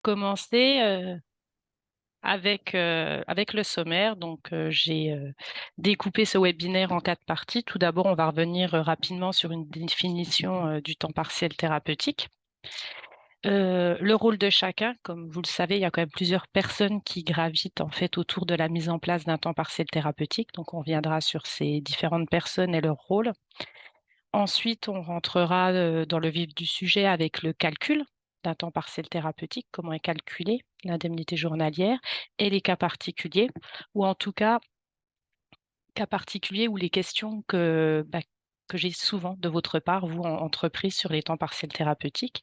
commencer avec le sommaire. Donc, j'ai découpé ce webinaire en 4 parties. Tout d'abord, on va revenir rapidement sur une définition du temps partiel thérapeutique. Le rôle de chacun, comme vous le savez, il y a quand même plusieurs personnes qui gravitent en fait autour de la mise en place d'un temps partiel thérapeutique. Donc, on reviendra sur ces différentes personnes et leur rôle. Ensuite, on rentrera dans le vif du sujet avec le calcul d'un temps partiel thérapeutique, comment est calculée l'indemnité journalière et les cas particuliers, ou en tout cas particuliers ou les questions que j'ai souvent de votre part, vous, en entreprise, sur les temps partiels thérapeutiques.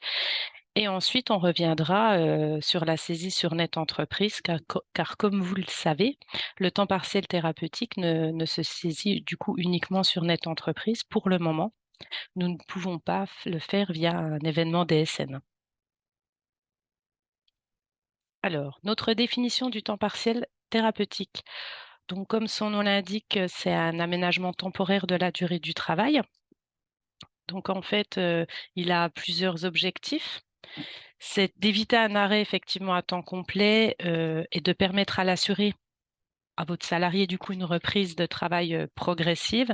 Et ensuite, on reviendra sur la saisie sur Net Entreprise, car comme vous le savez, le temps partiel thérapeutique ne se saisit du coup uniquement sur Net Entreprise pour le moment. Nous ne pouvons pas le faire via un événement DSN. Alors, notre définition du temps partiel thérapeutique. Donc, comme son nom l'indique, c'est un aménagement temporaire de la durée du travail. Donc, en fait, il a plusieurs objectifs. C'est d'éviter un arrêt effectivement à temps complet et de permettre à l'assuré, à votre salarié, du coup, une reprise de travail progressive,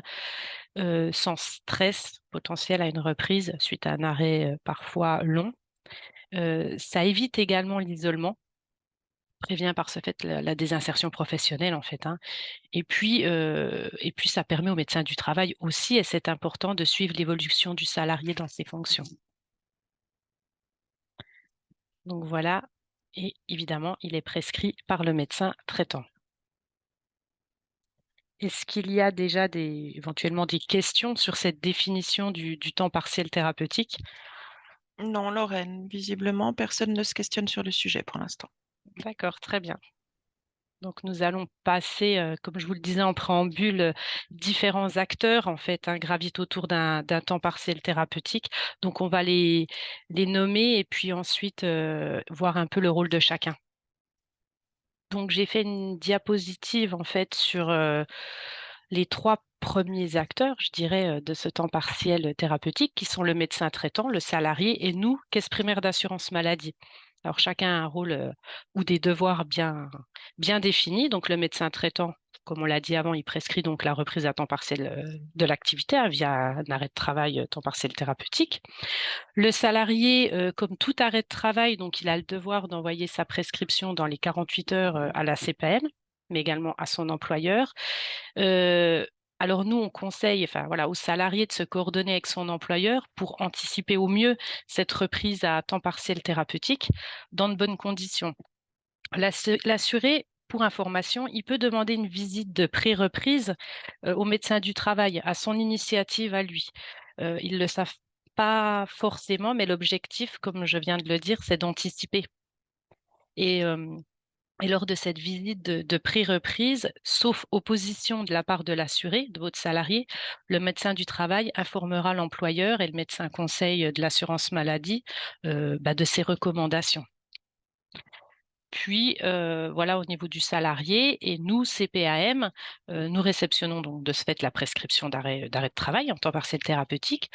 sans stress potentiel à une reprise suite à un arrêt parfois long. Ça évite également l'isolement, prévient par ce fait la désinsertion professionnelle en fait, hein. Et puis ça permet aux médecins du travail aussi, et c'est important, de suivre l'évolution du salarié dans ses fonctions. Donc voilà, et évidemment, il est prescrit par le médecin traitant. Est-ce qu'il y a déjà éventuellement des questions sur cette définition du temps partiel thérapeutique? Non, Lorraine, visiblement, personne ne se questionne sur le sujet pour l'instant. D'accord, très bien. Donc nous allons passer, comme je vous le disais en préambule, différents acteurs en fait, hein, gravitent autour d'un temps partiel thérapeutique. Donc on va les nommer et puis ensuite, voir un peu le rôle de chacun. Donc j'ai fait une diapositive en fait sur, les 3 premiers acteurs, je dirais, de ce temps partiel thérapeutique, qui sont le médecin traitant, le salarié et nous, caisse primaire d'assurance maladie. Alors chacun a un rôle, ou des devoirs bien définis. Donc le médecin traitant, comme on l'a dit avant, il prescrit donc la reprise à temps partiel, de l'activité, hein, via un arrêt de travail, temps partiel thérapeutique. Le salarié, comme tout arrêt de travail, donc il a le devoir d'envoyer sa prescription dans les 48 heures, à la CPM, mais également à son employeur. Heu, alors nous, on conseille, enfin voilà, aux salariés de se coordonner avec son employeur pour anticiper au mieux cette reprise à temps partiel thérapeutique dans de bonnes conditions. L'assuré, pour information, il peut demander une visite de pré-reprise, au médecin du travail, à son initiative à lui. Ils le savent pas forcément, mais l'objectif, comme je viens de le dire, c'est d'anticiper. Et et lors de cette visite de pré-reprise, sauf opposition de la part de l'assuré, de votre salarié, le médecin du travail informera l'employeur et le médecin conseil de l'assurance maladie, de ses recommandations. Puis, voilà, au niveau du salarié, et nous, CPAM, nous réceptionnons donc de ce fait la prescription d'arrêt de travail en temps partiel thérapeutique.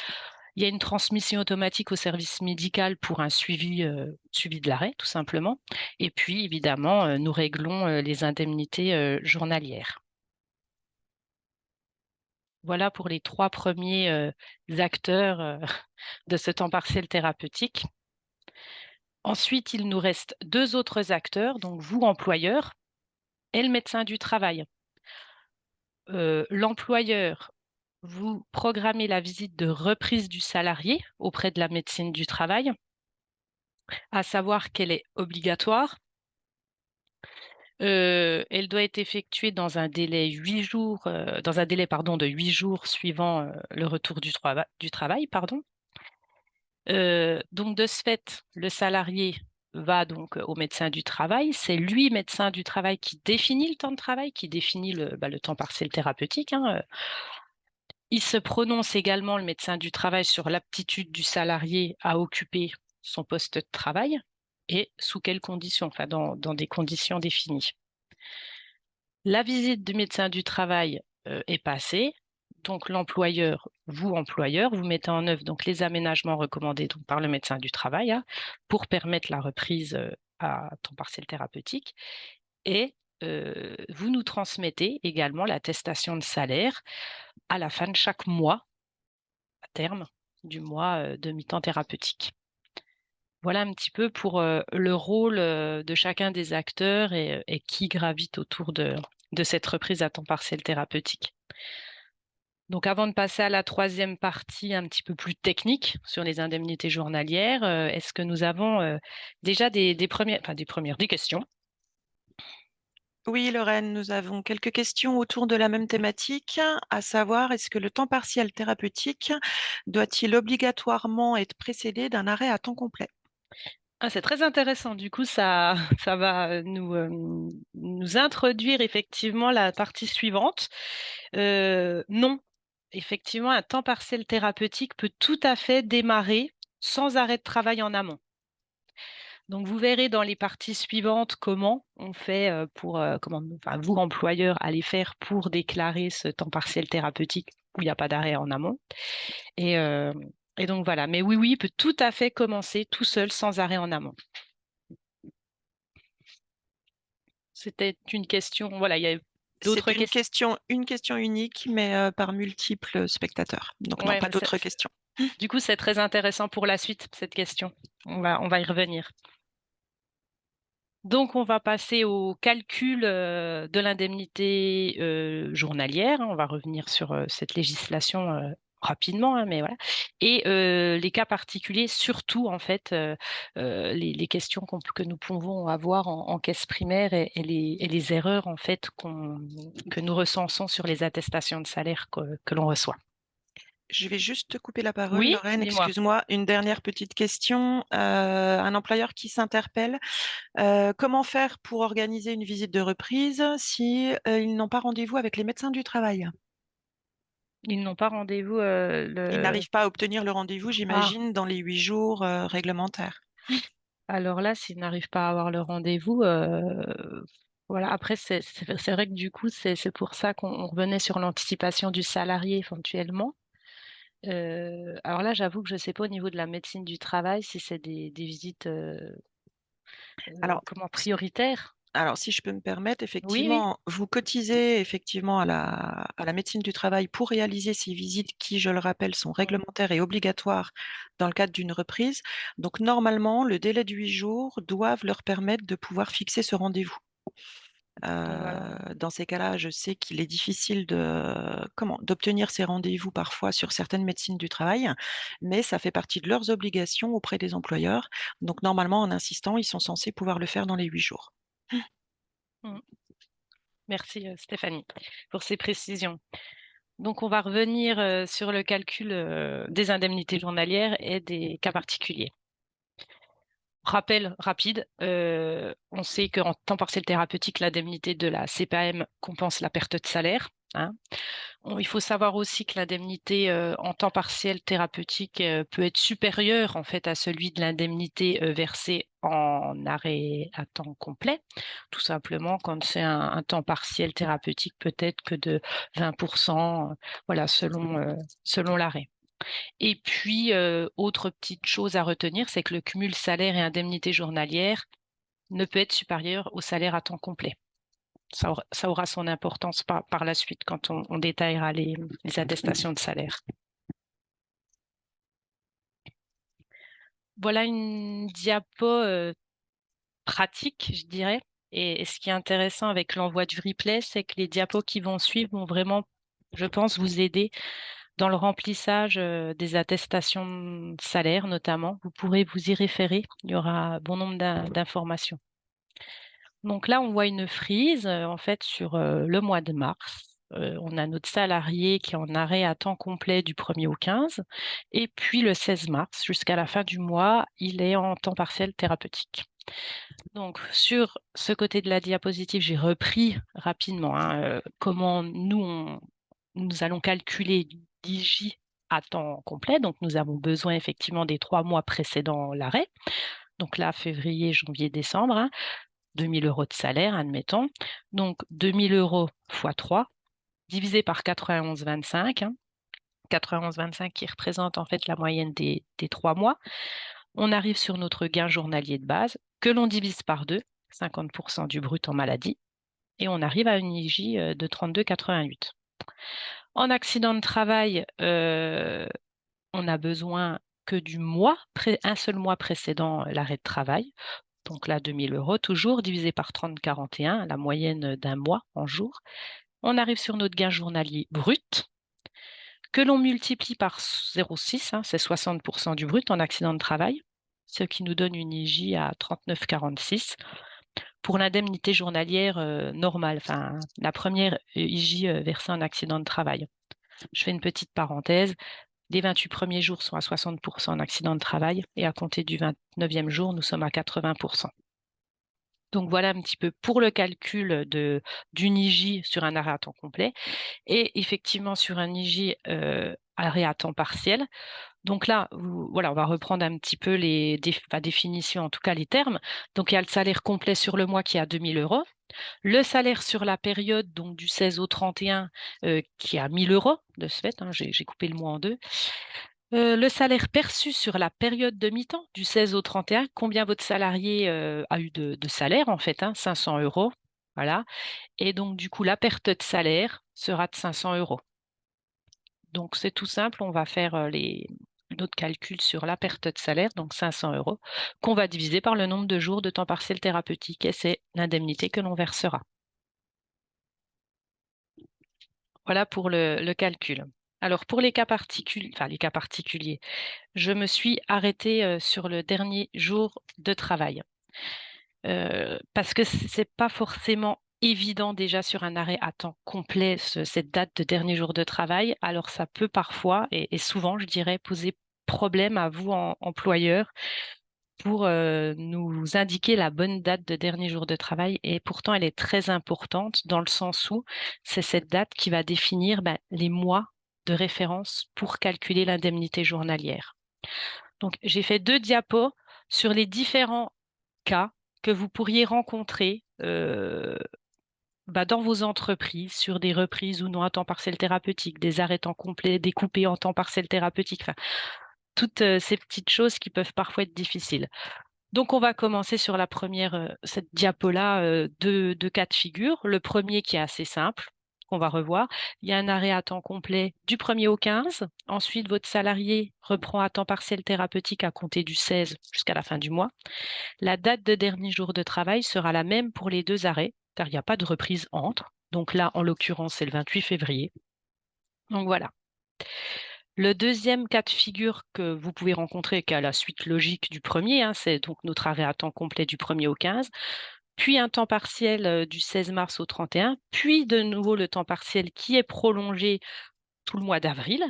Il y a une transmission automatique au service médical pour un suivi de l'arrêt, tout simplement. Et puis évidemment, nous réglons, les indemnités, journalières. Voilà pour les 3 premiers acteurs, de ce temps partiel thérapeutique. Ensuite, il nous reste 2 autres acteurs, donc vous, employeur, et le médecin du travail. L'employeur, vous programmez la visite de reprise du salarié auprès de la médecine du travail, à savoir qu'elle est obligatoire. Elle doit être effectuée dans un délai, pardon, de 8 jours suivant, le retour du travail, pardon. Donc de ce fait, le salarié va donc au médecin du travail. C'est lui, médecin du travail, qui définit le temps de travail, qui définit le temps partiel thérapeutique, hein. Il se prononce également, le médecin du travail, sur l'aptitude du salarié à occuper son poste de travail et sous quelles conditions, enfin dans des conditions définies. La visite du médecin du travail, est passée, donc employeur, vous mettez en œuvre donc les aménagements recommandés donc par le médecin du travail, hein, pour permettre la reprise, à temps partiel thérapeutique et vous nous transmettez également l'attestation de salaire à la fin de chaque mois, à terme du mois, de mi-temps thérapeutique. Voilà un petit peu pour, le rôle, de chacun des acteurs et qui gravite autour de cette reprise à temps partiel thérapeutique. Donc avant de passer à la troisième partie un petit peu plus technique sur les indemnités journalières, est-ce que nous avons, déjà des questions? Oui, Lorraine, nous avons quelques questions autour de la même thématique, à savoir, est-ce que le temps partiel thérapeutique doit-il obligatoirement être précédé d'un arrêt à temps complet? Ah, c'est très intéressant. Du coup, ça ça va, nous introduire effectivement la partie suivante. Non, effectivement, un temps partiel thérapeutique peut tout à fait démarrer sans arrêt de travail en amont. Donc vous verrez dans les parties suivantes comment on fait, pour, comment enfin vous, employeur, allez faire pour déclarer ce temps partiel thérapeutique où il n'y a pas d'arrêt en amont et hem et donc voilà. Mais oui, oui, il peut tout à fait commencer tout seul sans arrêt en amont. C'était une question voilà, il y a C'est d'autres questions. une question unique, mais par multiples spectateurs. Donc non, Ouais, pas mais d'autres questions. du coup, c'est très intéressant pour la suite, cette question. On va y revenir. Donc on va passer au calcul, de l'indemnité, journalière, hein. On va revenir sur, cette législation, rapidement, hein, mais voilà et les cas particuliers, surtout en fait, les questions que nous pouvons avoir en caisse primaire et les erreurs en fait que nous recensons sur les attestations de salaire que l'on reçoit. Je vais juste te couper la parole, Oui, Lorraine, dis-moi? excuse-moi. Une dernière petite question. Un employeur qui s'interpelle, comment faire pour organiser une visite de reprise si, ils n'ont pas rendez-vous avec les médecins du travail? Ils n'ont pas rendez-vous, Ils le n'arrivent pas à obtenir le rendez-vous, ah, j'imagine, dans les 8 jours, réglementaires. alors là, s'ils n'arrivent pas à avoir le rendez-vous, voilà, après c'est vrai que du coup, c'est pour ça qu'on revenait sur l'anticipation du salarié éventuellement. Alors là, j'avoue que je ne sais pas au niveau de la médecine du travail si c'est des visites, Alors comment prioritaires? Alors, si je peux me permettre, Oui, oui. effectivement, vous cotisez effectivement à la médecine du travail pour réaliser ces visites qui, je le rappelle, sont Mmh. réglementaires et obligatoires dans le cadre d'une reprise. Donc, normalement, le délai de 8 jours doivent leur permettre de pouvoir fixer ce rendez-vous. Voilà. Dans ces cas-là, je sais qu'il est difficile d'obtenir ces rendez-vous parfois sur certaines médecines du travail, mais ça fait partie de leurs obligations auprès des employeurs. Donc, normalement, en insistant, ils sont censés pouvoir le faire dans les 8 jours. Mmh. Merci, Stéphanie, pour ces précisions. Donc on va revenir, sur le calcul, des indemnités journalières et des cas particuliers. Rappel rapide, on sait qu'en temps partiel thérapeutique, l'indemnité de la CPAM compense la perte de salaire, hein. Il faut savoir aussi que l'indemnité, en temps partiel thérapeutique, peut être supérieure en fait à celui de l'indemnité, versée en arrêt à temps complet. Tout simplement quand c'est un temps partiel thérapeutique, peut-être que de 20 voilà selon l'arrêt. Et puis, autre petite chose à retenir, c'est que le cumul salaire et indemnité journalière ne peut être supérieur au salaire à temps complet. Ça aura son importance par la suite quand on détaillera les attestations de salaire. Voilà une diapo, pratique, je dirais et ce qui est intéressant avec l'envoi du replay, c'est que les diapos qui vont suivre vont vraiment, je pense, vous aider dans le remplissage, des attestations de salaire notamment. Vous pourrez vous y référer, il y aura bon nombre d'informations. Donc là, on voit une frise, en fait sur, le mois de mars. On a notre salarié qui est en arrêt à temps complet du 1er au 15 et puis le 16 mars jusqu'à la fin du mois, il est en temps partiel thérapeutique. Donc sur ce côté de la diapositive, j'ai repris rapidement, hein, comment nous allons calculer l'IJ à temps complet. Donc nous avons besoin effectivement des 3 mois précédant l'arrêt. Donc là, février, janvier, décembre, hein, 2 000 € de salaire, admettons. Donc 2 000 € fois 3 divisé par 91,25, hein. 91,25 qui représente en fait la moyenne des 3 mois. On arrive sur notre gain journalier de base, que l'on divise par 2, 50% du brut en maladie, et on arrive à une IJ de 32,88. En accident de travail, on a besoin que du mois, un seul mois précédant l'arrêt de travail. Donc là, 2 000 € toujours, divisé par 30,41, la moyenne d'un mois en jours. On arrive sur notre gain journalier brut, que l'on multiplie par 0,6, c'est 60% du brut en accident de travail, ce qui nous donne une IJ à 39,46 pour l'indemnité journalière normale, enfin la première IJ versée en accident de travail. Je fais une petite parenthèse. Les 28 premiers jours sont à 60% en accident de travail et à compter du 29e jour, nous sommes à 80%. Donc voilà un petit peu pour le calcul d'une IJ sur un arrêt à temps complet et effectivement sur un IJ arrêt à temps partiel. Donc là, voilà, on va reprendre un petit peu la définition, en tout cas les termes. Donc il y a le salaire complet sur le mois qui est à 2 000 €. Le salaire sur la période, donc du 16 au 31, qui est à 1 000 € de ce fait, j'ai coupé le mois en deux. Le salaire perçu sur la période de mi-temps, du 16 au 31, combien votre salarié a eu de salaire en fait, 500 €. Voilà. Et donc, du coup, la perte de salaire sera de 500 €. Donc, c'est tout simple, on va faire notre calcul sur la perte de salaire, donc 500 €, qu'on va diviser par le nombre de jours de temps partiel thérapeutique et c'est l'indemnité que l'on versera. Voilà pour le calcul. Alors, pour les cas particuliers, je me suis arrêtée sur le dernier jour de travail. Parce que c'est pas forcément évident déjà sur un arrêt à temps complet, cette date de dernier jour de travail. Alors ça peut parfois et souvent, je dirais, poser problème à vous, employeur, pour nous indiquer la bonne date de dernier jour de travail. Et pourtant, elle est très importante dans le sens où c'est cette date qui va définir les mois de référence pour calculer l'indemnité journalière. Donc, j'ai fait 2 diapos sur les différents cas que vous pourriez rencontrer dans vos entreprises, sur des reprises ou non à temps partiel thérapeutique, des arrêts temps complet découpés en temps partiel thérapeutique, enfin, toutes ces petites choses qui peuvent parfois être difficiles. Donc, on va commencer sur la première, cette diapo-là, deux cas de figure. Le premier qui est assez simple, qu'on va revoir. Il y a un arrêt à temps complet du 1er au 15. Ensuite, votre salarié reprend à temps partiel thérapeutique à compter du 16 jusqu'à la fin du mois. La date de dernier jour de travail sera la même pour les 2 arrêts, car il n'y a pas de reprise entre. Donc là, en l'occurrence, c'est le 28 février. Donc voilà. Le deuxième cas de figure que vous pouvez rencontrer, qui est à la suite logique du premier, c'est donc notre arrêt à temps complet du 1er au 15, puis un temps partiel du 16 mars au 31, puis de nouveau le temps partiel qui est prolongé tout le mois d'avril.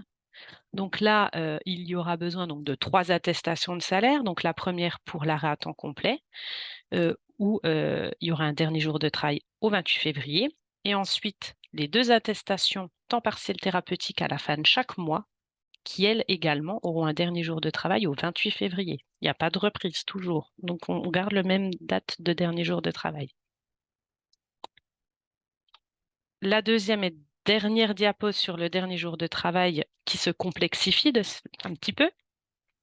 Donc là, il y aura besoin donc de 3 attestations de salaire. Donc la première pour l'arrêt à temps complet, où il y aura un dernier jour de travail au 28 février. Et ensuite, les 2 attestations temps partiel thérapeutique à la fin de chaque mois, qui, elles également, auront un dernier jour de travail au 28 février. Il n'y a pas de reprise, toujours. Donc, on garde la même date de dernier jour de travail. La deuxième et dernière diapo sur le dernier jour de travail qui se complexifie un petit peu.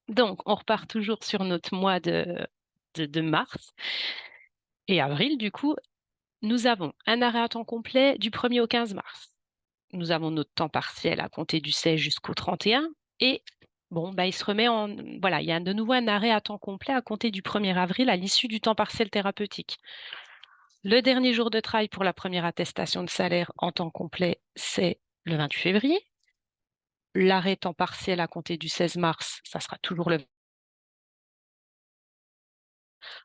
Donc, on repart toujours sur notre mois de mars et avril, du coup. Nous avons un arrêt à temps complet du 1er au 15 mars. Nous avons notre temps partiel à compter du 16 jusqu'au 31 et il se remet voilà, il y a de nouveau un arrêt à temps complet à compter du 1er avril à l'issue du temps partiel thérapeutique. Le dernier jour de travail pour la première attestation de salaire en temps complet, c'est le 28 février. L'arrêt temps partiel à compter du 16 mars, ça sera toujours le.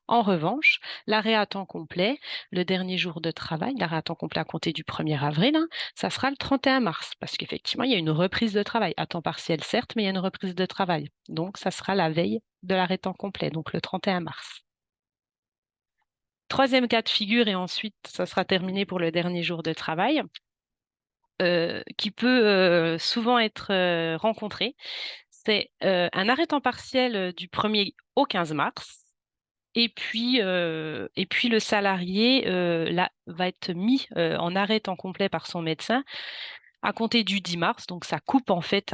En revanche, l'arrêt à temps complet, le dernier jour de travail, l'arrêt à temps complet à compter du 1er avril, ça sera le 31 mars, parce qu'effectivement, il y a une reprise de travail, à temps partiel certes, mais il y a une reprise de travail. Donc, ça sera la veille de l'arrêt temps complet, donc le 31 mars. Troisième cas de figure, et ensuite, ça sera terminé pour le dernier jour de travail, qui peut souvent être rencontré. C'est un arrêt temps partiel du 1er au 15 mars. Et puis le salarié va être mis en arrêt temps complet par son médecin à compter du 10 mars. Donc, ça coupe en fait,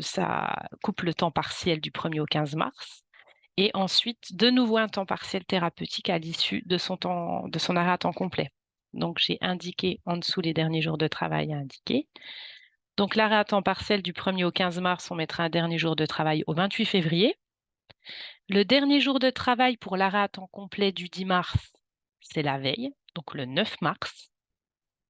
ça coupe le temps partiel du 1er au 15 mars. Et ensuite, de nouveau un temps partiel thérapeutique à l'issue de son arrêt à temps complet. Donc, j'ai indiqué en dessous les derniers jours de travail à indiquer. Donc, l'arrêt à temps partiel du 1er au 15 mars, on mettra un dernier jour de travail au 28 février. Le dernier jour de travail pour l'arrêt à temps complet du 10 mars, c'est la veille, donc le 9 mars.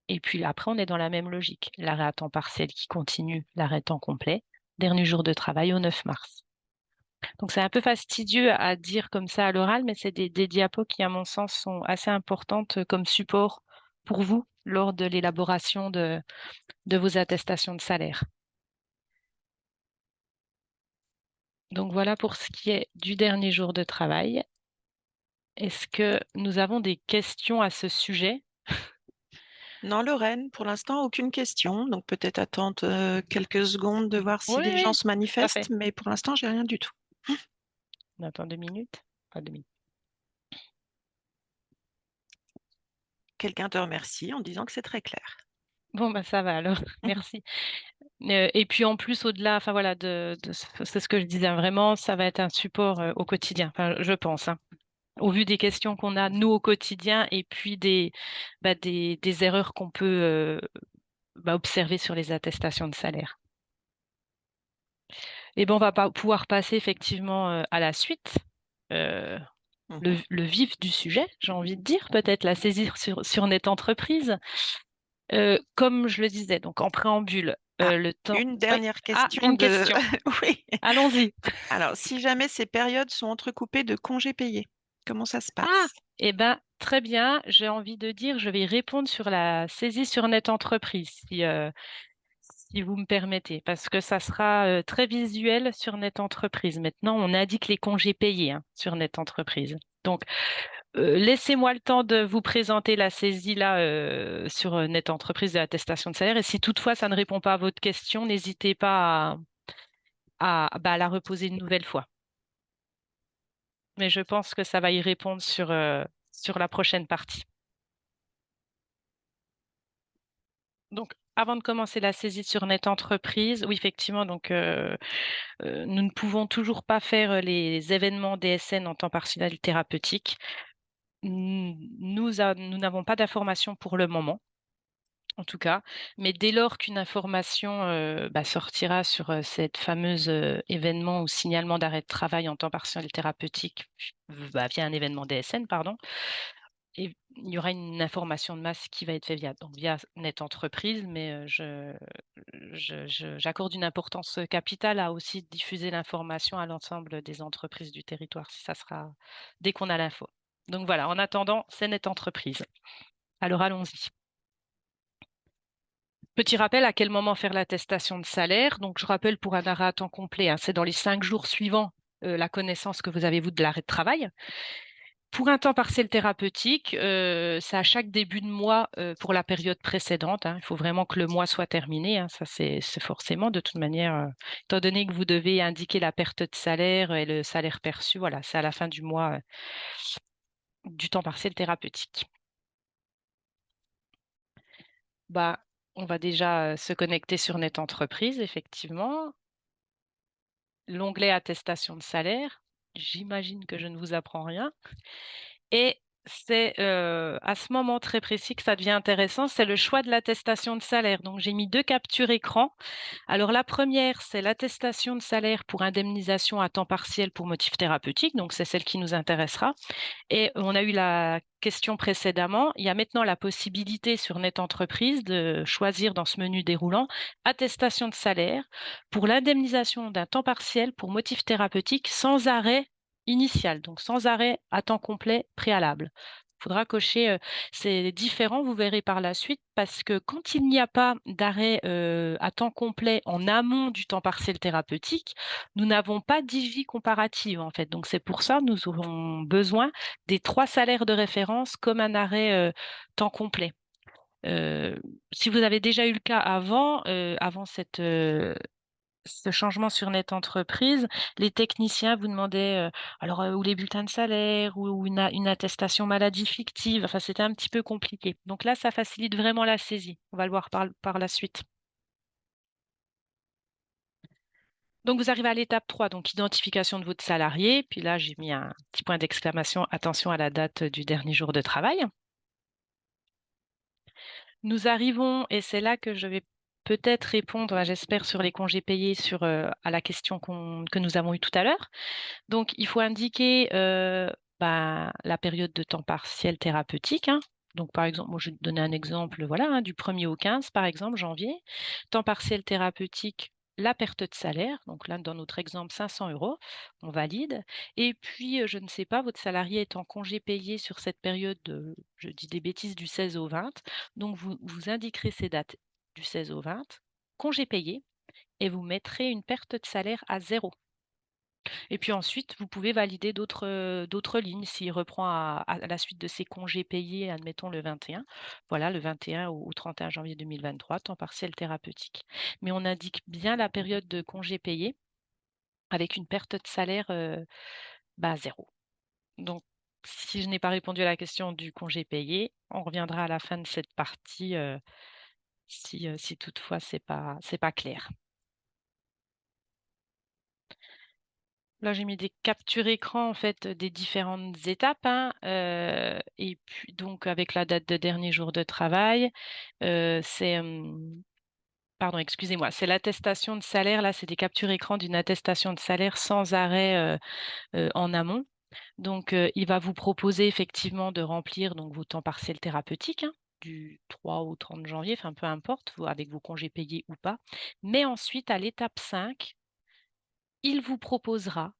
Et puis après, on est dans la même logique. L'arrêt à temps partiel qui continue, l'arrêt à temps complet, dernier jour de travail au 9 mars. Donc c'est un peu fastidieux à dire comme ça à l'oral, mais c'est des diapos qui, à mon sens, sont assez importantes comme support pour vous lors de l'élaboration de vos attestations de salaire. Donc voilà pour ce qui est du dernier jour de travail. Est-ce que nous avons des questions à ce sujet? Non, Lorraine, pour l'instant, aucune question. Donc peut-être attendre quelques secondes de voir si Oui, les gens oui, se tout à fait. manifestent, mais pour l'instant, j'ai rien du tout. On attend 2 minutes? Pas 2 minutes. Quelqu'un te remercie en disant que c'est très clair. Bon, bah ça va alors, merci. Et puis en plus, au-delà, enfin voilà, c'est ce que je disais, hein, vraiment, ça va être un support au quotidien, enfin, je pense, hein, au vu des questions qu'on a, nous, au quotidien, et puis des erreurs qu'on peut observer sur les attestations de salaire. Et ben, on va pas pouvoir passer effectivement à la suite. Euh, Mhm. le vif du sujet, j'ai envie de dire, peut-être la saisir sur Net Entreprise. Comme je le disais, donc en préambule, Ah, le temps. une Oui. dernière Ah, question une de... question. Oui. Allons-y. Alors, si jamais ces périodes sont entrecoupées de congés payés, comment ça se Ah, passe? eh ben, très bien. J'ai envie de dire, je vais répondre sur la saisie sur Net Entreprise, si vous me permettez, parce que ça sera très visuel sur Net Entreprise. Maintenant, on indique les congés payés hein, sur Net Entreprise. Donc, laissez-moi le temps de vous présenter la saisie là sur Net Entreprise de l'attestation de salaire. Et si toutefois ça ne répond pas à votre question, n'hésitez pas à la reposer une nouvelle fois. Mais je pense que ça va y répondre sur la prochaine partie. Donc, avant de commencer la saisie sur Net Entreprise, oui, effectivement, donc nous ne pouvons toujours pas faire les événements DSN en temps partiel thérapeutique. Nous n'avons pas d'informations pour le moment, en tout cas, mais dès lors qu'une information sortira sur cette fameuse événement ou signalement d'arrêt de travail en temps partiel thérapeutique via un événement DSN, pardon, et il y aura une information de masse qui va être faite via Net Entreprise, mais j'accorde une importance capitale à aussi diffuser l'information à l'ensemble des entreprises du territoire, si ça sera dès qu'on a l'info. Donc voilà, en attendant, c'est Net Entreprise. Alors allons-y. Petit rappel à quel moment faire l'attestation de salaire. Donc je rappelle pour un arrêt à temps complet, hein, c'est dans les 5 jours suivants la connaissance que vous avez, vous, de l'arrêt de travail. Pour un temps partiel thérapeutique, c'est à chaque début de mois pour la période précédente, hein. Il faut vraiment que le mois soit terminé, hein. Ça, c'est forcément de toute manière, étant donné que vous devez indiquer la perte de salaire et le salaire perçu, voilà, c'est à la fin du mois du temps partiel thérapeutique. Bah, on va déjà se connecter sur Net Entreprise, effectivement. L'onglet attestation de salaire. J'imagine que je ne vous apprends rien. Et c'est à ce moment très précis que ça devient intéressant, c'est le choix de l'attestation de salaire. Donc j'ai mis 2 captures écran. Alors la première, c'est l'attestation de salaire pour indemnisation à temps partiel pour motif thérapeutique, donc c'est celle qui nous intéressera. Et on a eu la question précédemment, il y a maintenant la possibilité sur Net Entreprise de choisir dans ce menu déroulant attestation de salaire pour l'indemnisation d'un temps partiel pour motif thérapeutique sans arrêt initial, donc sans arrêt à temps complet préalable. Il faudra cocher, c'est différent, vous verrez par la suite, parce que quand il n'y a pas d'arrêt à temps complet en amont du temps partiel thérapeutique, nous n'avons pas d'IJ comparative en fait. Donc c'est pour ça que nous aurons besoin des 3 salaires de référence comme un arrêt temps complet. Euh, Si vous avez déjà eu le cas avant ce changement sur Net Entreprise, les techniciens vous demandaient ou les bulletins de salaire ou une attestation maladie fictive. Enfin, c'était un petit peu compliqué. Donc là, ça facilite vraiment la saisie. On va le voir par la suite. Donc, vous arrivez à l'étape 3, donc identification de votre salarié. Puis là, j'ai mis un petit point d'exclamation, attention à la date du dernier jour de travail. Nous arrivons, et c'est là que je vais peut-être répondre, j'espère, sur les congés payés, à la question que nous avons eue tout à l'heure. Donc, il faut indiquer la période de temps partiel thérapeutique, hein. Donc, par exemple, moi, je vais te donner un exemple, voilà, hein, du 1er au 15, par exemple, janvier. Temps partiel thérapeutique, la perte de salaire. Donc là, dans notre exemple, 500 euros, on valide. Et puis, je ne sais pas, votre salarié est en congé payé sur cette période, je dis des bêtises, du 16 au 20. Donc, vous indiquerez ces dates du 16 au 20, congé payé, et vous mettrez une perte de salaire à zéro. Et puis ensuite, vous pouvez valider d'autres lignes s'il reprend à la suite de ses congés payés, admettons le 21. Voilà, le 21 au 31 janvier 2023, temps partiel thérapeutique. Mais on indique bien la période de congés payés avec une perte de salaire, 0. Donc si je n'ai pas répondu à la question du congé payé, on reviendra à la fin de cette partie, si toutefois c'est pas clair. Là, j'ai mis des captures écran en fait des différentes étapes, hein, et puis donc avec la date de dernier jour de travail, pardon, excusez-moi, c'est l'attestation de salaire. Là, c'est des captures écran d'une attestation de salaire sans arrêt, en amont. Donc, il va vous proposer effectivement de remplir donc vos temps partiels thérapeutiques, hein, du 3 au 30 janvier, enfin peu importe, avec vos congés payés ou pas. Mais ensuite, à l'étape 5, il vous proposera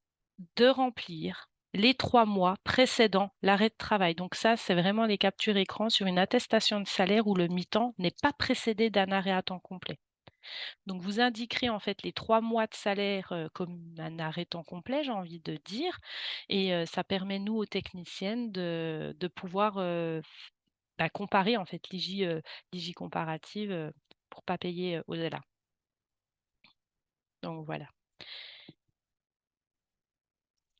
de remplir les 3 mois précédant l'arrêt de travail. Donc ça, c'est vraiment les captures écran sur une attestation de salaire où le mi-temps n'est pas précédé d'un arrêt à temps complet. Donc vous indiquerez en fait les 3 mois de salaire, comme un arrêt temps complet, j'ai envie de dire, et ça permet nous aux techniciennes de pouvoir, comparer en fait l'IJ comparative, pour pas payer, au-delà. Donc voilà.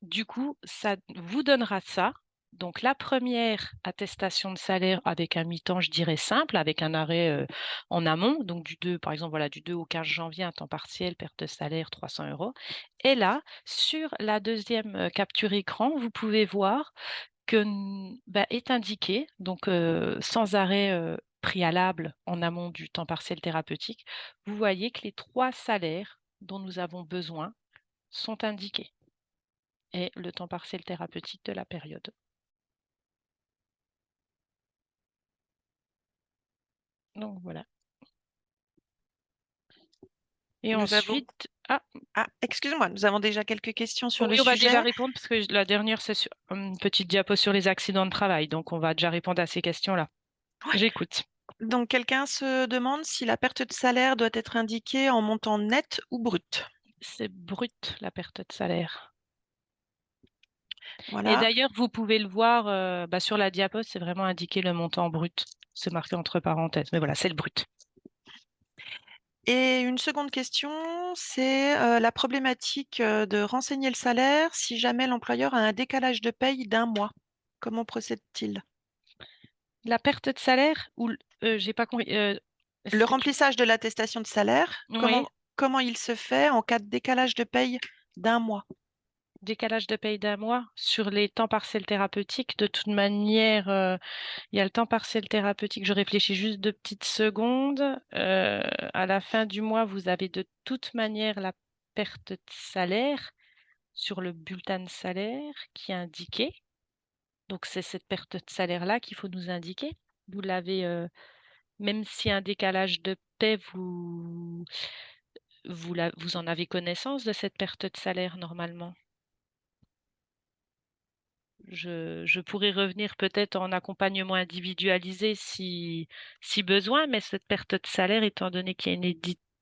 Du coup, ça vous donnera ça. Donc la première attestation de salaire avec un mi-temps, je dirais simple, avec un arrêt, en amont, donc du 2 par exemple, voilà, du 2 au 15 janvier, un temps partiel, perte de salaire 300 €. Et là, sur la deuxième capture écran, vous pouvez voir que est indiqué, donc sans arrêt, préalable en amont du temps partiel thérapeutique, vous voyez que les 3 salaires dont nous avons besoin sont indiqués et le temps partiel thérapeutique de la période. Donc voilà. Et Nous avons ensuite, excusez-moi, nous avons déjà quelques questions sur le oui, on va déjà sujet. répondre parce que la dernière, c'est une petite diapo sur les accidents de travail, donc on va déjà répondre à ces questions-là. Ouais. J'écoute. Donc quelqu'un se demande si la perte de salaire doit être indiquée en montant net ou brut. C'est brut, la perte de salaire. Et Voilà. d'ailleurs, vous pouvez le voir sur la diapo, c'est vraiment indiqué le montant brut. C'est marqué entre parenthèses, mais voilà, c'est le brut. Et une seconde question, c'est la problématique de renseigner le salaire si jamais l'employeur a un décalage de paye d'un mois. Comment procède-t-il? La perte de salaire ou j'ai pas compris. Est-ce Le que tu... remplissage de l'attestation de salaire, Oui, comment il se fait en cas de décalage de paye d'un mois? décalage de paye d'un mois sur les temps partiels thérapeutiques. De toute manière, il y a le temps partiel thérapeutique. Je réfléchis juste 2 petites secondes. À la fin du mois, vous avez de toute manière la perte de salaire sur le bulletin de salaire qui est indiqué. Donc, c'est cette perte de salaire-là qu'il faut nous indiquer. Vous l'avez, même si un décalage de paie, vous en avez connaissance de cette perte de salaire normalement. Je pourrais revenir peut-être en accompagnement individualisé si besoin, mais cette perte de salaire, étant donné qu'il y a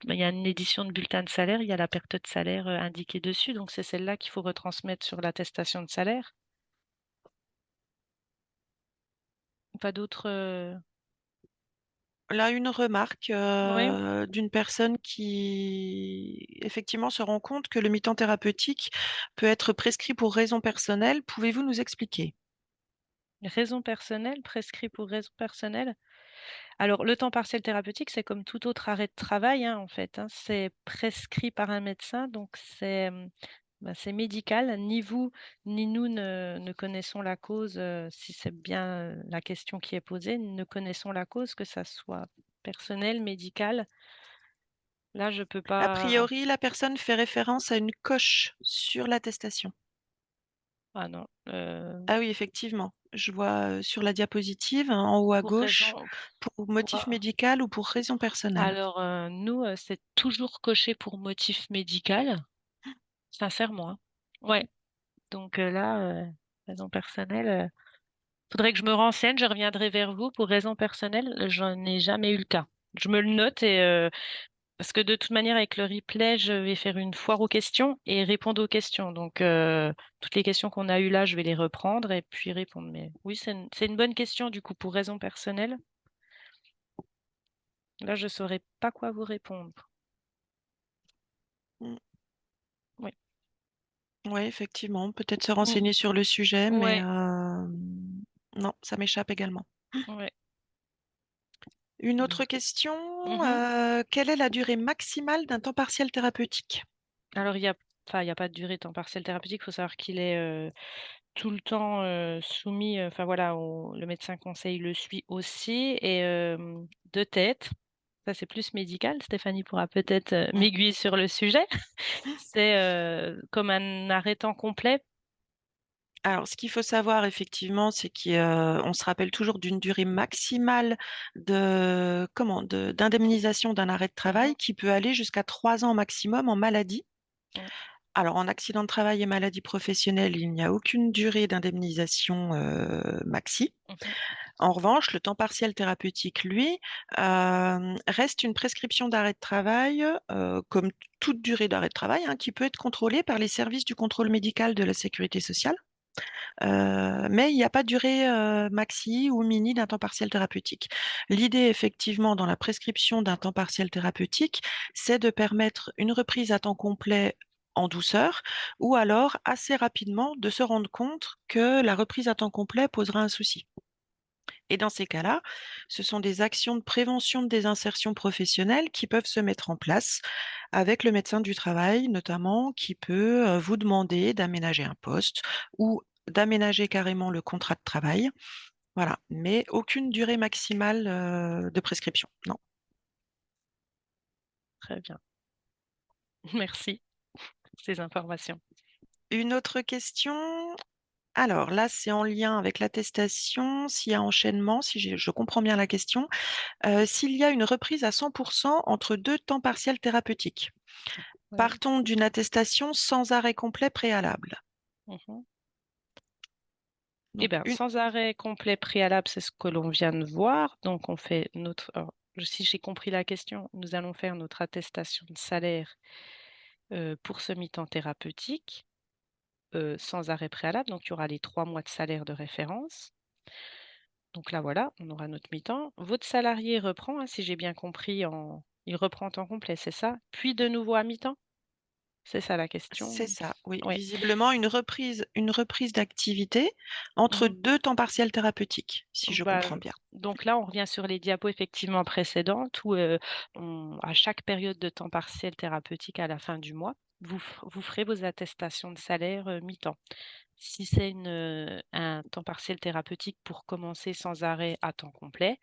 il y a une édition de bulletin de salaire, il y a la perte de salaire indiquée dessus, donc c'est celle-là qu'il faut retransmettre sur l'attestation de salaire. Pas d'autres. Là, une remarque Oui, d'une personne qui effectivement se rend compte que le mi-temps thérapeutique peut être prescrit pour raison personnelle. Pouvez-vous nous expliquer? raison personnelle, prescrit pour raison personnelle. Alors, le temps partiel thérapeutique, c'est comme tout autre arrêt de travail, hein, en fait, hein. C'est prescrit par un médecin, donc c'est médical. Ni vous, ni nous ne connaissons la cause, si c'est bien, la question qui est posée, ne connaissons la cause, que ça soit personnel, médical. Là, je peux A pas. priori, la personne fait référence à une coche sur l'attestation. Ah non, Ah oui, effectivement, je vois, sur la diapositive, hein, en haut à pour gauche, raison pour pour, motif médical ou pour raison personnelle. alors, nous, c'est toujours coché pour motif médical, sincèrement, hein. Ouais, donc là, raison personnelle, faudrait que je me renseigne, je reviendrai vers vous. Pour raison personnelle, j'en ai jamais eu le cas. Je me le note et parce que de toute manière, avec le replay, je vais faire une foire aux questions et répondre aux questions. Donc, toutes les questions qu'on a eues là, je vais les reprendre et puis répondre. Mais oui, c'est une bonne question du coup pour raison personnelle. Là, je saurais pas quoi vous répondre. Mmh. Oui. Ouais, effectivement, peut-être se Mm. renseigner sur le sujet, mais Ouais, non, ça m'échappe également. ouais. Une autre Donc, question, mhm. quelle est la durée maximale d'un temps partiel thérapeutique? Alors, enfin, il y a pas de durée de temps partiel thérapeutique. Il faut savoir qu'il est tout le temps soumis, enfin voilà, le médecin conseil le suit aussi et de tête. Ça, c'est plus médical. Stéphanie pourra peut-être Mmh. m'aiguiller sur le sujet. C'est comme un arrêt temps complet. Alors, ce qu'il faut savoir effectivement, c'est qu'on se rappelle toujours d'une durée maximale d'indemnisation d'un arrêt de Mhm, travail qui peut aller jusqu'à 3 ans maximum en maladie. mm, Alors, en accident de travail et maladie professionnelle, il n'y a aucune durée d'indemnisation, maxi. mhm, En revanche, le temps partiel thérapeutique, lui, reste une prescription d'arrêt de travail, comme toute durée d'arrêt de travail, hein, qui peut être contrôlée par les services du contrôle médical de la sécurité sociale. Mais il n'y a pas de durée, maxi ou mini d'un temps partiel thérapeutique. L'idée effectivement dans la prescription d'un temps partiel thérapeutique, c'est de permettre une reprise à temps complet en douceur ou alors assez rapidement de se rendre compte que la reprise à temps complet posera un souci. Et dans ces cas-là, ce sont des actions de prévention de désinsertion professionnelle qui peuvent se mettre en place avec le médecin du travail, notamment, qui peut vous demander d'aménager un poste ou d'aménager carrément le contrat de travail. Voilà, mais aucune durée maximale de prescription. Non. très bien. Merci pour ces informations. Une autre question. Alors là, c'est en lien avec l'attestation, s'il y a enchaînement, si je comprends bien la question. S'il y a une reprise à 100% entre deux temps partiels thérapeutiques. Ouais. Partons d'une attestation sans arrêt complet préalable. Mhm. Eh Donc bien, une sans arrêt complet préalable, c'est ce que l'on vient de voir. Donc, on fait notre. Alors, si j'ai compris la question, nous allons faire notre attestation de salaire pour ce mi-temps thérapeutique sans arrêt préalable. Donc, il y aura les 3 mois de salaire de référence. Donc là, voilà, on aura notre mi-temps. Votre salarié reprend, hein, si j'ai bien compris, il reprend en temps complet, c'est ça? Puis de nouveau à mi-temps? C'est ça la c'est question? ça, oui, Oui. visiblement une reprise d'activité entre Mhm. 2 temps partiels thérapeutiques, si je Bah, comprends bien. donc là, on revient sur les diapos effectivement précédentes où à chaque période de temps partiel thérapeutique à la fin du mois, vous ferez vos attestations de salaire mi-temps. Si c'est un temps partiel thérapeutique pour commencer sans arrêt à temps complet,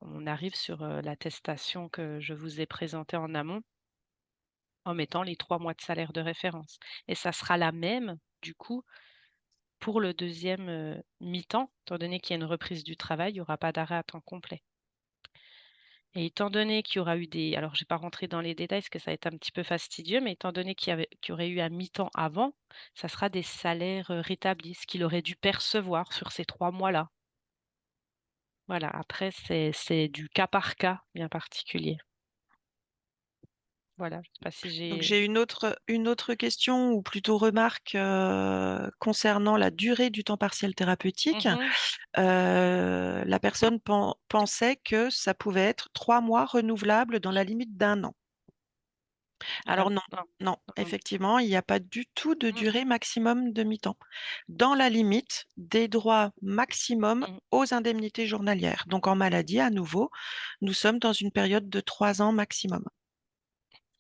on arrive sur l'attestation que je vous ai présentée en amont en mettant les 3 mois de salaire de référence. Et ça sera la même, du coup, pour le deuxième mi-temps, étant donné qu'il y a une reprise du travail, il n'y aura pas d'arrêt à temps complet. Et étant donné qu'il y aura eu alors je vais pas rentrer dans les détails parce que ça va être un petit peu fastidieux, mais étant donné qu'il y aurait eu un mi-temps avant, ça sera des salaires, rétablis, ce qu'il aurait dû percevoir sur ces 3 mois-là. Voilà, après c'est du cas par cas bien particulier. Voilà, je sais pas si Donc j'ai. j'ai une autre question ou plutôt remarque, concernant la durée du temps partiel thérapeutique. Mmh. La personne pensait que ça pouvait être 3 mois renouvelables dans la limite d'1 an. Alors non, Non, non, non. effectivement, il n'y a pas du tout de Mmh durée maximum de mi-temps, dans la limite des droits maximum mh. aux indemnités journalières. Donc en maladie, à nouveau, nous sommes dans une période de 3 ans maximum.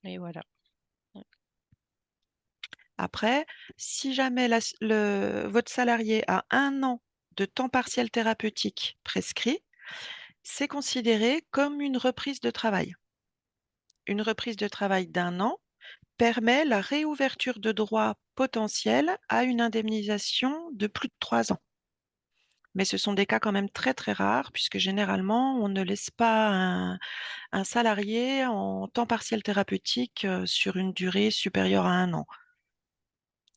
Et voilà. Après, si jamais votre salarié a 1 an de temps partiel thérapeutique prescrit, c'est considéré comme une reprise de travail. Une reprise de travail d'1 an permet la réouverture de droits potentiels à une indemnisation de plus de 3 ans. Mais ce sont des cas quand même très, très rares puisque généralement, on ne laisse pas un salarié en temps partiel thérapeutique, sur une durée supérieure à 1 an.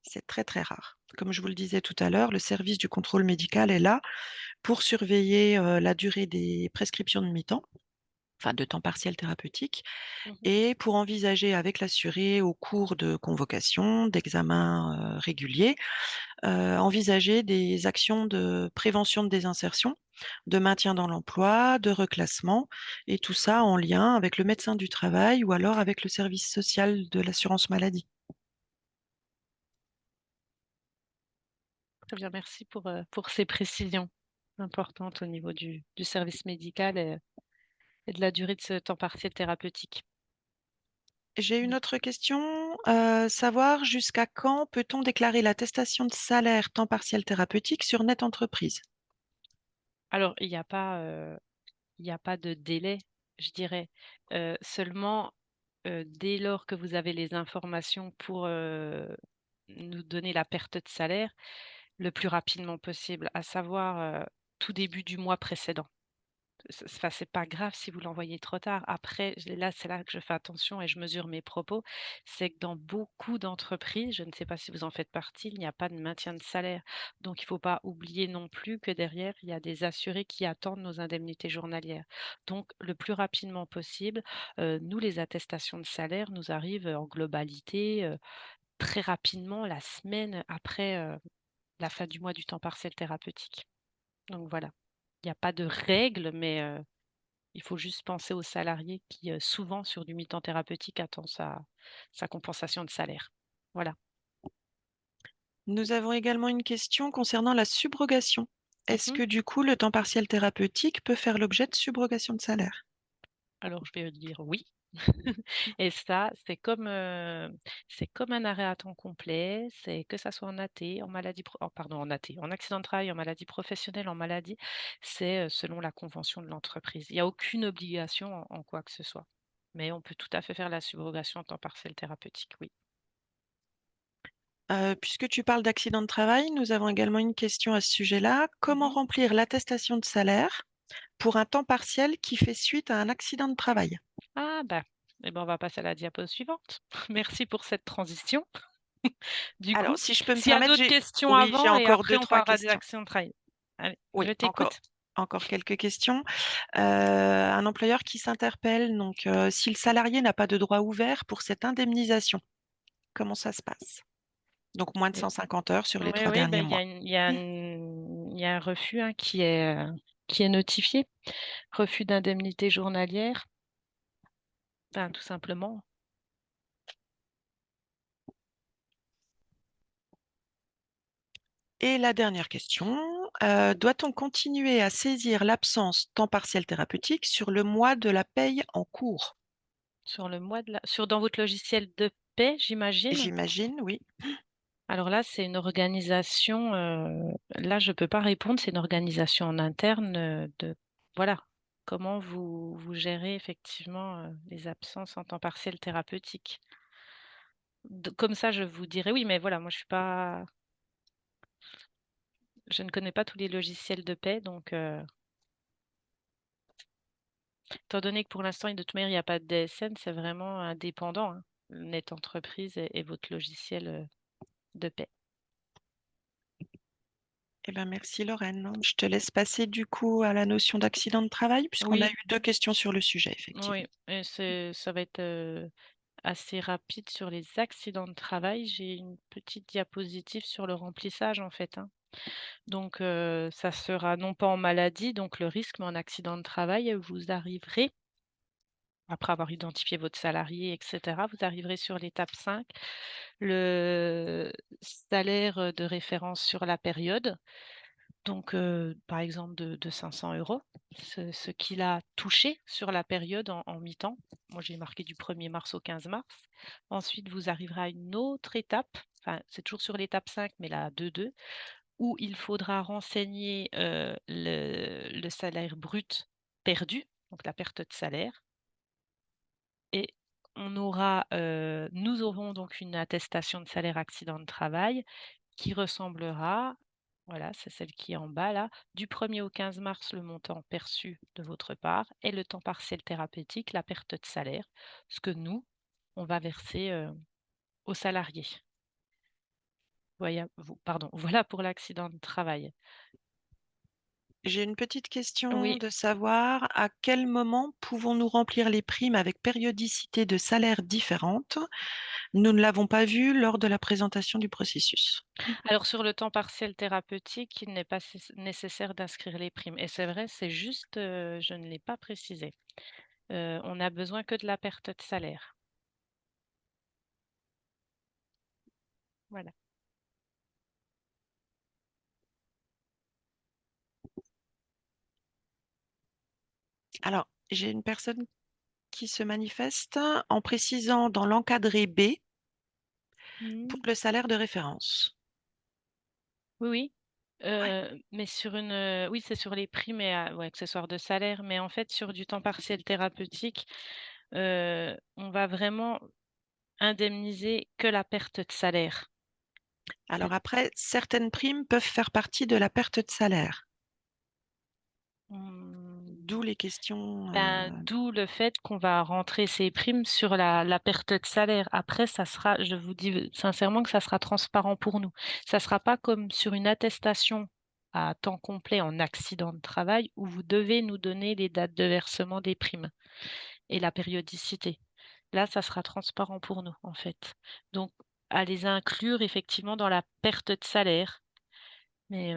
C'est très, très rare. Comme je vous le disais tout à l'heure, le service du contrôle médical est là pour surveiller, la durée des prescriptions de mi-temps, enfin de temps partiel thérapeutique Mmh. et pour envisager avec l'assuré au cours de convocations, d'examens, réguliers, envisager des actions de prévention de désinsertion, de maintien dans l'emploi, de reclassement et tout ça en lien avec le médecin du travail ou alors avec le service social de l'assurance maladie. Très bien, merci pour ces précisions importantes au niveau du service médical et de la durée de ce temps partiel thérapeutique. J'ai une Mmh. autre question, savoir jusqu'à quand peut-on déclarer l'attestation de salaire temps partiel thérapeutique sur Net Entreprise? Alors il y a pas de délai, je dirais, seulement, dès lors que vous avez les informations pour, nous donner la perte de salaire, le plus rapidement possible, à savoir, tout début du mois précédent. C'est pas grave si vous l'envoyez trop tard. Après, c'est là que je fais attention et je mesure mes propos. C'est que dans beaucoup d'entreprises, je ne sais pas si vous en faites partie, il n'y a pas de maintien de salaire. Donc il ne faut pas oublier non plus que derrière, il y a des assurés qui attendent nos indemnités journalières. Donc le plus rapidement possible, nous, les attestations de salaire nous arrivent en globalité, très rapidement, la semaine après, la fin du mois du temps partiel thérapeutique. Donc voilà. Il n'y a pas de règle, mais il faut juste penser aux salariés qui, souvent sur du mi-temps thérapeutique attend sa compensation de salaire. Voilà. Nous avons également une question concernant la subrogation. Est-ce Mmh. que du coup, le temps partiel thérapeutique peut faire l'objet de subrogation de salaire? Alors je vais dire oui. Et ça, c'est comme un arrêt à temps complet, c'est que ça soit en AT, en maladie pro oh pardon, en AT, en accident de travail, en maladie professionnelle, en maladie, c'est, selon la convention de l'entreprise. Il y a aucune obligation en quoi que ce soit. Mais on peut tout à fait faire la subrogation en temps partiel thérapeutique, oui. Puisque tu parles d'accident de travail, nous avons également une question à ce sujet-là. Comment Mmh. remplir l'attestation de salaire pour un temps partiel qui fait suite à un accident de travail? Ah bah, eh ben, on va passer à la diapo suivante. Merci pour cette transition. Du coup, Alors, si je peux me s'il y a permettre, d'autres questions j'ai avant et encore après on 2-3 parlera des questions. actions de travail. Allez, Oui, je t'écoute. encore quelques questions. Un employeur qui s'interpelle, donc, si le salarié n'a pas de droit ouvert pour cette indemnisation, comment ça se passe? Donc moins de Et 150 heures sur les oui, 3 oui, derniers ben, mois. il y a un refus, hein, qui est notifié. Refus d'indemnité journalière, enfin, tout simplement. Et la dernière question, doit-on continuer à saisir l'absence temps partiel thérapeutique sur le mois de la paye en cours? Sur dans votre logiciel de paie, j'imagine? J'imagine, oui. Alors là, c'est une organisation, là, je peux pas répondre, c'est une organisation en interne, de voilà, comment vous gérez effectivement, les absences en temps partiel thérapeutique. Comme ça, je vous dirais oui, mais voilà, moi, je ne connais pas tous les logiciels de paie, donc étant donné que pour l'instant, de toute manière, il y a pas de DSN, c'est vraiment indépendant, hein, Net Entreprise et votre logiciel, de paie. Eh ben, merci Lorraine. Je te laisse passer du coup à la notion d'accident de travail puisqu'on a Oui, eu 2 questions sur le sujet oui, effectivement. et ça va être, assez rapide sur les accidents de travail. J'ai une petite diapositive sur le remplissage en fait, hein. Donc ça sera non pas en maladie, donc le risque, mais en accident de travail, vous arriverez Après avoir identifié votre salarié, et cetera, vous arriverez sur l'étape 5, le salaire, de référence sur la période. Donc, par exemple de 500 €, ce qu'il a touché sur la période en mi-temps. Moi, j'ai marqué du 1er mars au 15 mars. Ensuite, vous arriverez à une autre étape, enfin, c'est toujours sur l'étape 5, mais la 2.2, où il faudra renseigner, le salaire brut perdu, donc la perte de salaire, et nous aurons donc une attestation de salaire accident de travail qui ressemblera, voilà, c'est celle qui est en bas là, du 1er au 15 mars, le montant perçu de votre part, et le temps partiel thérapeutique, la perte de salaire, ce que nous, on va verser, aux salariés. Voilà pour l'accident de travail. J'ai une petite question Oui. de savoir à quel moment pouvons-nous remplir les primes avec périodicité de salaire différente? Nous ne l'avons pas vu lors de la présentation du processus. Alors sur le temps partiel thérapeutique, il n'est pas nécessaire d'inscrire les primes, et c'est vrai, c'est juste, je ne l'ai pas précisé. On a besoin que de la perte de salaire. Voilà. Alors, j'ai une personne qui se manifeste en précisant dans l'encadré B pour Mmh. le salaire de référence. Oui, oui, Ouais. mais oui, c'est sur les primes et ouais, accessoires de salaire, mais en fait, sur du temps partiel thérapeutique, on va vraiment indemniser que la perte de salaire. C'est Alors après, certaines primes peuvent faire partie de la perte de salaire, mmh, d'où les questions. ben, d'où le fait qu'on va rentrer ces primes sur la perte de salaire. Après, ça sera, je vous dis sincèrement que ça sera transparent pour nous. Ça sera pas comme sur une attestation à temps complet en accident de travail où vous devez nous donner les dates de versement des primes et la périodicité. Là, ça sera transparent pour nous, en fait. Donc à les inclure effectivement dans la perte de salaire, mais,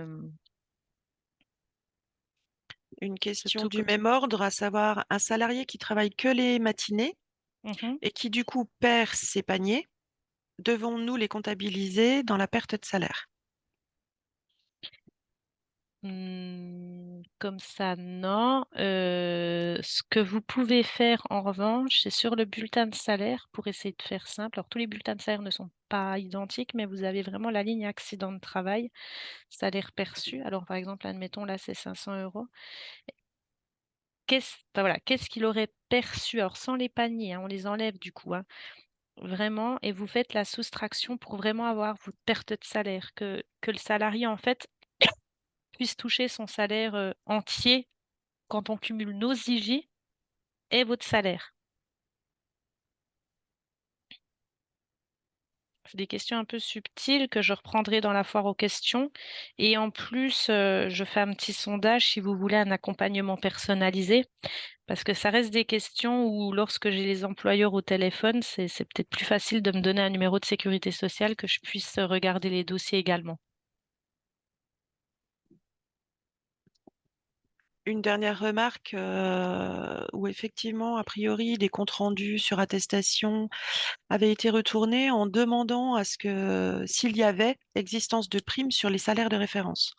Une c'est question tout du que même ordre, à savoir un salarié qui travaille que les matinées mmh. et qui du coup perd ses paniers, devons-nous les comptabiliser dans la perte de salaire? Comme ça, non. Ce que vous pouvez faire en revanche, c'est sur le bulletin de salaire pour essayer de faire simple. Alors tous les bulletins de salaire ne sont pas identiques, mais vous avez vraiment la ligne accident de travail, salaire perçu. Alors par exemple, admettons là, c'est 500 €. Qu'est-ce qu'il aurait perçu? Alors sans les paniers, hein, on les enlève du coup, hein, vraiment, et vous faites la soustraction pour vraiment avoir votre perte de salaire, que le salarié en fait puisse toucher son salaire, entier quand on cumule nos IJ et votre salaire. C'est des questions un peu subtiles que je reprendrai dans la foire aux questions, et en plus, je fais un petit sondage si vous voulez un accompagnement personnalisé, parce que ça reste des questions où lorsque j'ai les employeurs au téléphone, c'est peut-être plus facile de me donner un numéro de sécurité sociale que je puisse, regarder les dossiers également. Une dernière remarque, où effectivement, a priori, des comptes rendus sur attestation avaient été retournés en demandant à ce que s'il y avait existence de primes sur les salaires de référence.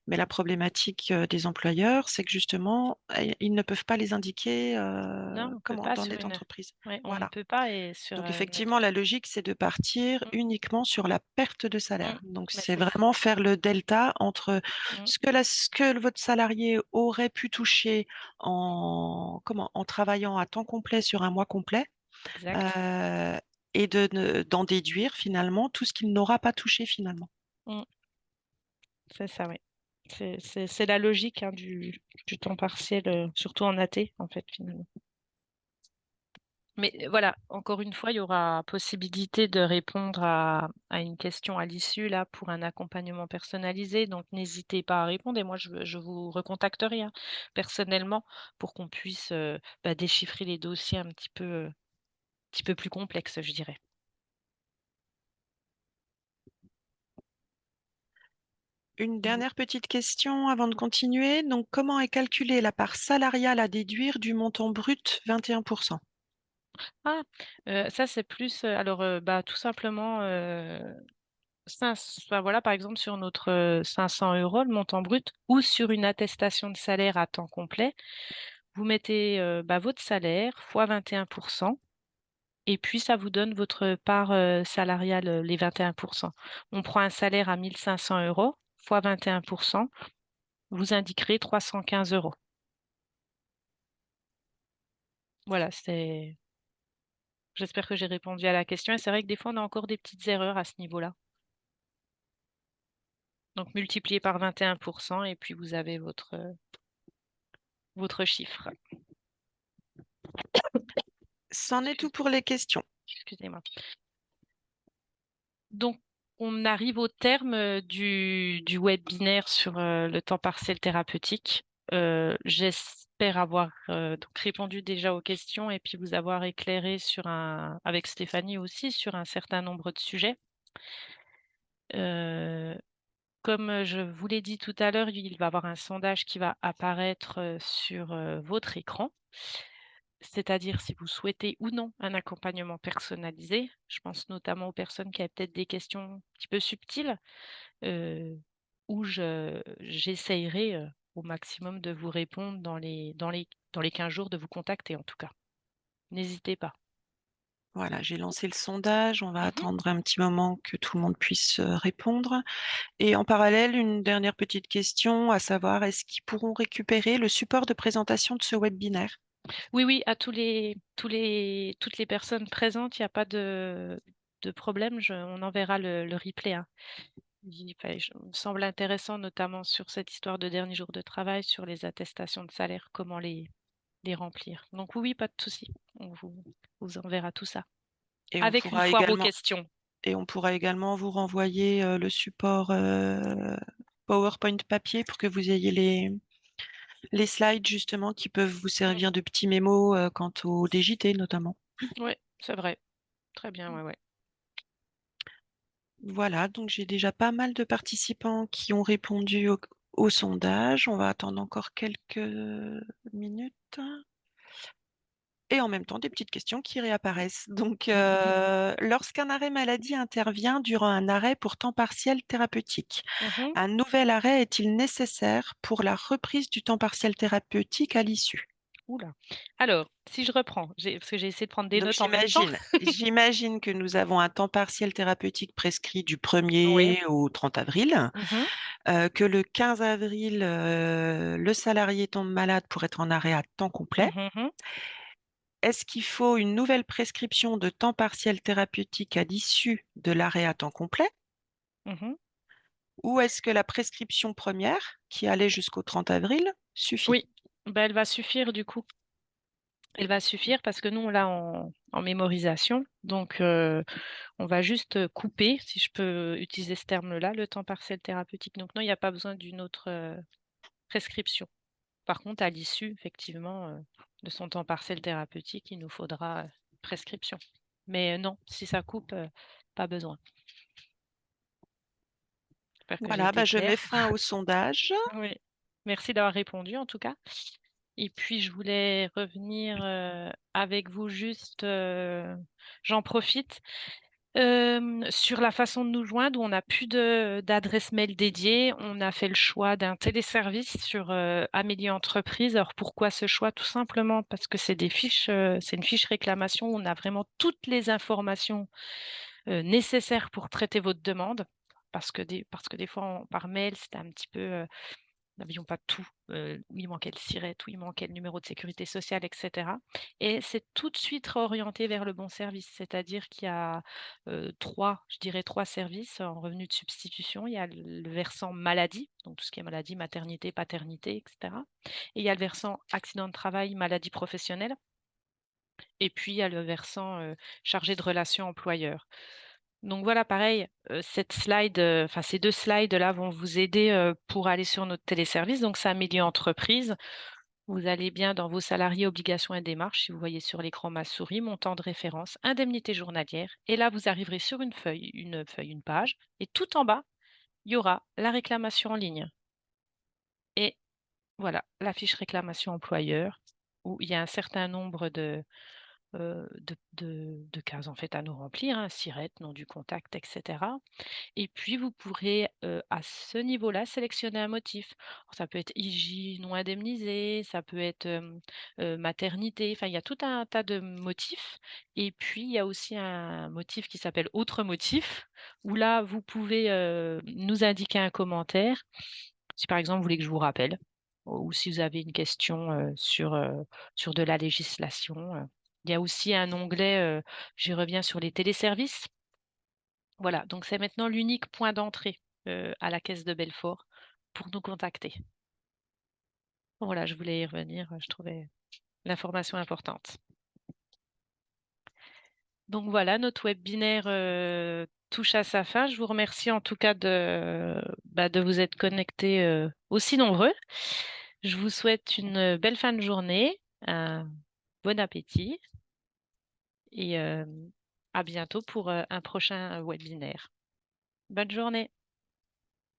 Mais la problématique, des employeurs, c'est que justement, ils ne peuvent pas les indiquer, Non, on peut comment? pas Dans sur les une entreprises. ouais, on ne Voilà. peut pas, et sur, Donc notre effectivement, la logique, c'est de partir mmh, uniquement sur la perte de mmh, salaire. Donc mais c'est c'est ç vraiment faire le delta entre mmh, ce que votre salarié aurait pu toucher en comment? En travaillant à temps complet sur un mois complet, exact. heu et d'en déduire finalement tout ce qu'il n'aura pas touché finalement. Mmh. C'est ça, oui. C'est la logique, hein, du temps partiel, surtout en AT, en fait, finalement. Mais voilà, encore une fois, il y aura possibilité de répondre à une question à l'issue, là, pour un accompagnement personnalisé, donc n'hésitez pas à répondre, et moi je vous recontacterai, hein, personnellement, pour qu'on puisse, déchiffrer les dossiers petit peu plus complexes, je dirais. Une Vous dernière petite question avant de continuer. Donc comment est calculée la part salariale à déduire du montant brut 21%? Ah, ça c'est plus, alors, bah, tout simplement, enfin, voilà, par exemple sur notre, 500 € le montant brut ou sur une attestation de salaire à temps complet, vous mettez, bah, votre salaire fois 21%. Et puis ça vous donne votre part, salariale, les 21%. On prend un salaire à 1 500 € fois 21%, vous indiquerez 315 €. Voilà, c'est j'espère que j'ai répondu à la question et c'est vrai que des fois on a encore des petites erreurs à ce niveau-là. Donc multiplié par 21% et puis vous avez votre chiffre. C'en est Excuse tout pour les questions. excusez-moi. Donc on arrive au terme, du webinaire sur, le temps partiel thérapeutique. J'espère avoir, donc répondu déjà aux questions et puis vous avoir éclairé avec Stéphanie aussi, sur un certain nombre de sujets. Heu, Comme, je vous l'ai dit tout à l'heure, il va y avoir un sondage qui va apparaître, sur, votre écran. C'est-à-dire si vous souhaitez ou non un accompagnement personnalisé. Je pense notamment aux personnes qui avaient peut-être des questions un petit peu subtiles, heu, où j'essayerai, au maximum de vous répondre dans les 15 jours, de vous contacter en tout cas. N'hésitez pas. Voilà, j'ai lancé le sondage. On va Mmh. attendre un petit moment que tout le monde puisse, répondre et en parallèle, une dernière petite question, à savoir, est-ce qu'ils pourront récupérer le support de présentation de ce webinaire? Oui, oui, à toutes les personnes présentes, il y a pas de problème, on enverra le replay, hein. Il me semble intéressant, notamment sur cette histoire de dernier jour de travail, sur les attestations de salaire, comment les remplir. Donc oui, oui, pas de souci. On vous enverra tout ça, Et on avec une pourra fois vos également questions. vous renvoyer, le support, PowerPoint papier pour que vous ayez les slides justement qui peuvent vous Mmh. servir de petits mémos, quant au DJT notamment. Ouais, c'est vrai. Très bien, ouais, ouais. Voilà, donc j'ai déjà pas mal de participants qui ont répondu au sondage. On va attendre encore quelques minutes et en même temps des petites questions qui réapparaissent. Donc, lorsqu'un arrêt maladie intervient durant un arrêt pour temps partiel thérapeutique, Mmh. un nouvel arrêt est-il nécessaire pour la reprise du temps partiel thérapeutique à l'issue? Ouh là. Alors, si je reprends, parce que j'ai essayé de prendre des Donc notes en même temps. j'imagine que nous avons un temps partiel thérapeutique prescrit du Oui. 1er au 30 avril, Mmh. que le 15 avril, le salarié tombe malade pour être en arrêt à temps complet. Mmh mh. Est-ce qu'il faut une nouvelle prescription de temps partiel thérapeutique à l'issue de l'arrêt à temps complet? Mmh. Ou est-ce que la prescription première, qui allait jusqu'au 30 avril, suffit? Oui, bah, elle va suffire du coup. Elle va suffire parce que nous, on l'a en mémorisation. Donc, on va juste, couper, si je peux utiliser ce terme-là, le temps partiel thérapeutique. Donc non, il y a pas besoin d'une autre, prescription. Par contre, à l'issue, effectivement, de son temps partiel thérapeutique, il nous faudra, prescription. Mais, non, si ça coupe, pas besoin. J'espère que j'ai Voilà, été bah, je mets claire. fin au sondage. Oui. Merci d'avoir répondu en tout cas. Et puis je voulais revenir, avec vous juste, j'en profite, sur la façon de nous joindre où on n'a plus d'adresse mail dédiée. On a fait le choix d'un téléservice sur, Amélie Entreprise. Alors pourquoi ce choix? Tout simplement parce que c'est une fiche réclamation où on a vraiment toutes les informations, nécessaires pour traiter votre demande. Parce que des fois par mail, c'était un petit peu, n'avions pas tout, où il manquait le SIRET, où il manquait le numéro de sécurité sociale et cetera, et c'est tout de suite réorienté vers le bon service. C'est-à-dire qu'il y a, 3, je dirais 3 services en revenu de substitution. Il y a le versant maladie, donc tout ce qui est maladie, maternité, paternité et cetera, et il y a le versant accident de travail, maladie professionnelle, et puis il y a le versant, chargé de relations employeur. Donc voilà, pareil, ces 2 slides-là vont vous aider, pour aller sur notre téléservice. Donc c'est un milieu entreprise. Vous allez bien dans vos salariés, obligations et démarches. Si vous voyez sur l'écran ma souris, montant de référence, indemnité journalière, et là, vous arriverez sur une page, et tout en bas, il y aura la réclamation en ligne et voilà, la fiche réclamation employeur où il y a un certain nombre de cases en fait à nous remplir, hein, SIRET, nom du contact, et cetera. Et puis vous pourrez, à ce niveau-là, sélectionner un motif. Alors ça peut être IJ non indemnisé, ça peut être, maternité, enfin il y a tout un tas de motifs et puis il y a aussi un motif qui s'appelle autres motifs, où là vous pouvez, nous indiquer un commentaire. Si par exemple vous voulez que je vous rappelle ou si vous avez une question, sur de la législation, il y a aussi un onglet, j'y reviens sur les téléservices. Voilà, donc c'est maintenant l'unique point d'entrée, à la caisse de Belfort pour nous contacter. Voilà, je voulais y revenir, je trouvais l'information importante. Donc voilà, notre webinaire, touche à sa fin. Je vous remercie en tout cas de vous être connectés, aussi nombreux. Je vous souhaite une belle fin de journée, un bon appétit et à bientôt pour, un prochain webinaire. Bonne journée.